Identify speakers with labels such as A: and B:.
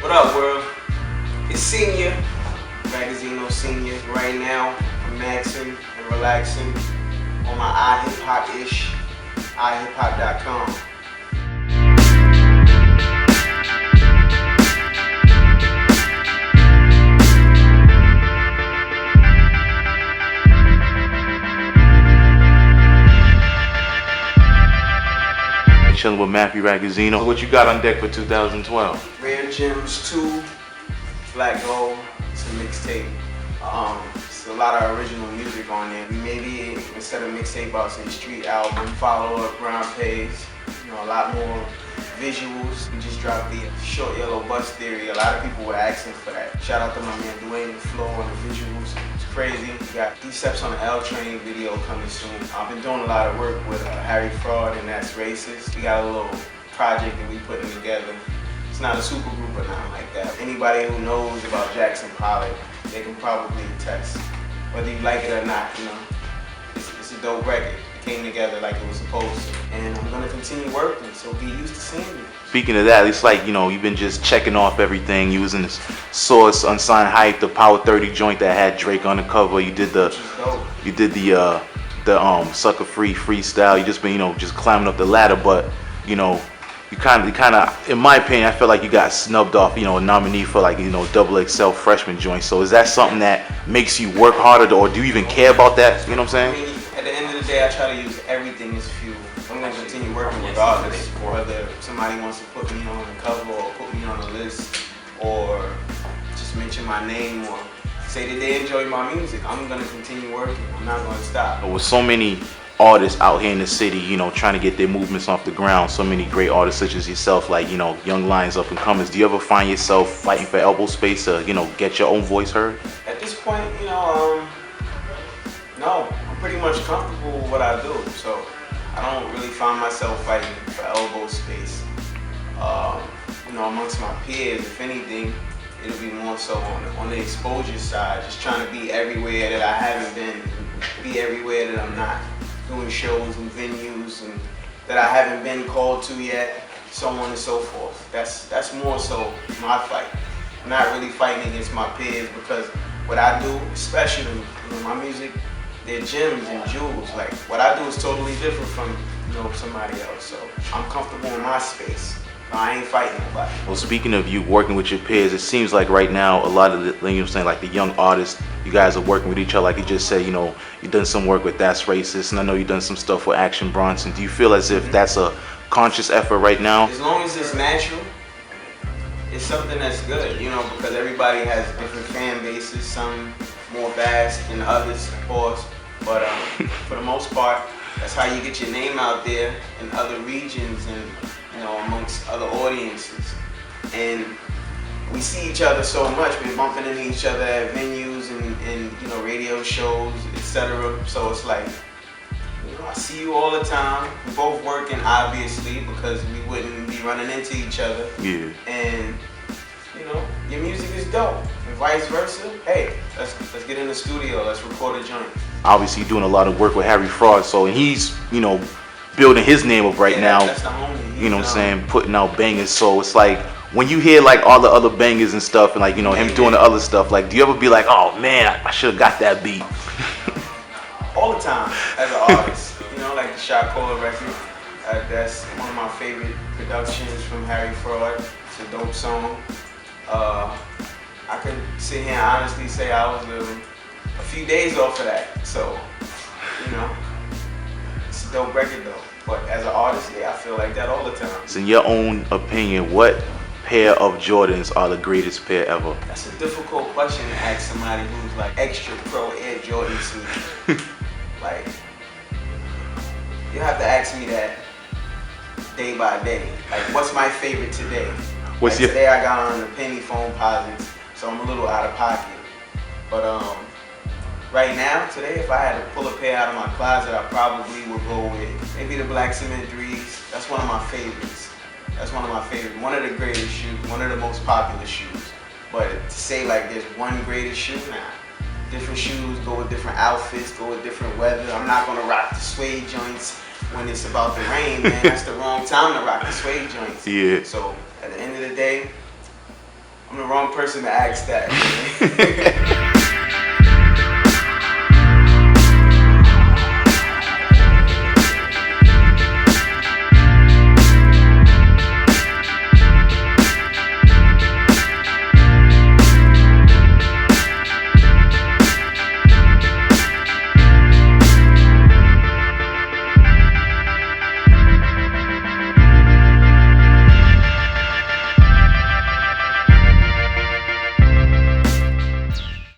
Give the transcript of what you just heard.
A: What up, world? It's Senior, Ragazino Senior. Right now, I'm maxing and relaxing on my iHipHop-ish, iHipHop.com.
B: Chilling with Maffew Ragazino. What you got on deck for 2012?
A: Rare Gems 2, Black Gold, it's a mixtape. It's a lot of original music on there. Maybe instead of mixtape, I'll say street album, follow up, ground page. You know, a lot more visuals. We just dropped the Short Yellow Bus Theory. A lot of people were asking for that. Shout out to my man Dwayne the Flow on the visuals. It's crazy. We got D-Steps on the L Train video coming soon. I've been doing a lot of work with Harry Fraud and That's Racist. We got a little project that we putting together. It's not a super group or nothing like that. Anybody who knows about Jackson Pollock, they can probably attest. Whether you like it or not, you know, it's a dope record. It came together like it was supposed to. And I'm gonna continue working, so be used to seeing me.
B: Speaking of that, it's like, you know, you've been just checking off everything. You was in this Source, Unsigned Hype, the Power 30 joint that had Drake on the cover. You did the Sucker Free freestyle. You just been, you know, just climbing up the ladder, but, you know, you kind of, in my opinion, I feel like you got snubbed off, you know, a nominee for like, you know, XXL freshman joint. So is that something that makes you work harder, or do you even care about that? You know what I'm saying?
A: I mean, at the end of the day, I try to use everything as fuel. I'm gonna continue working regardless, whether somebody wants to put me on the cover or put me on the list or just mention my name or say that they enjoy my music. I'm gonna continue working. I'm not gonna stop.
B: With so many artists out here in the city, you know, trying to get their movements off the ground, so many great artists such as yourself, like, you know, young lions, up and comers, do you ever find yourself fighting for elbow space to, you know, get your own voice heard?
A: At this point, you know, no, I'm pretty much comfortable with what I do, so I don't really find myself fighting for elbow space. You know, amongst my peers, if anything, it'll be more so on the exposure side, just trying to be everywhere that I haven't been, be everywhere that I'm not. Doing shows and venues and that I haven't been called to yet, so on and so forth. That's more so my fight. I'm not really fighting against my peers, because what I do, especially, you know, my music, they're gems and jewels. Like, what I do is totally different from, you know, somebody else. So I'm comfortable in my space. I ain't fighting nobody.
B: Well, speaking of you working with your peers, it seems like right now a lot of the, you know what I'm saying, like the young artists, you guys are working with each other. Like you just said, you know, you've done some work with That's Racist, and I know you've done some stuff with Action Bronson. Do you feel as if that's a conscious effort right now?
A: As long as it's natural, it's something that's good, you know, because everybody has different fan bases, some more vast than others, of course. But for the most part, that's how you get your name out there in other regions and, you know, amongst other audiences. And we see each other so much. We're bumping into each other at venues and you know, radio shows, etc. So it's like, you know, I see you all the time. We're both working, obviously, because we wouldn't be running into each other.
B: Yeah.
A: And, you know, your music is dope. And vice versa. Hey, let's get in the studio. Let's record a joint.
B: Obviously, you're doing a lot of work with Harry Fraud, so, and he's, you know, building his name up right now.
A: That's the homie.
B: You know what I'm saying? Putting out bangers. So it's like, when you hear like all the other bangers and stuff, and like, you know, him doing the other stuff, like, do you ever be like, oh man, I should have got that beat?
A: All the time, as an artist. You know, like the Shot Caller record. That's one of my favorite productions from Harry Fraud. It's a dope song. I could sit here and honestly say I was a few days off of that. So, you know, it's a dope record though. But as an artist, yeah, I feel like that all the time.
B: So in your own opinion, what pair of Jordans are the greatest pair ever?
A: That's a difficult question to ask somebody who's like extra pro Air Jordan sneakers. Like, you have to ask me that day by day. Like, what's my favorite today?
B: What's your
A: today I got on the penny foam posits, so I'm a little out of pocket. But right now, today, if I had to pull a pair out of my closet, I probably would go with maybe the Black Cement 3s. That's one of my favorites. That's one of my favorites. One of the greatest shoes, one of the most popular shoes. But to say like there's one greatest shoe, nah. Different shoes go with different outfits, go with different weather. I'm not gonna rock the suede joints when it's about to rain, man. That's the wrong time to rock the suede joints.
B: Yeah.
A: So at the end of the day, I'm the wrong person to ask that.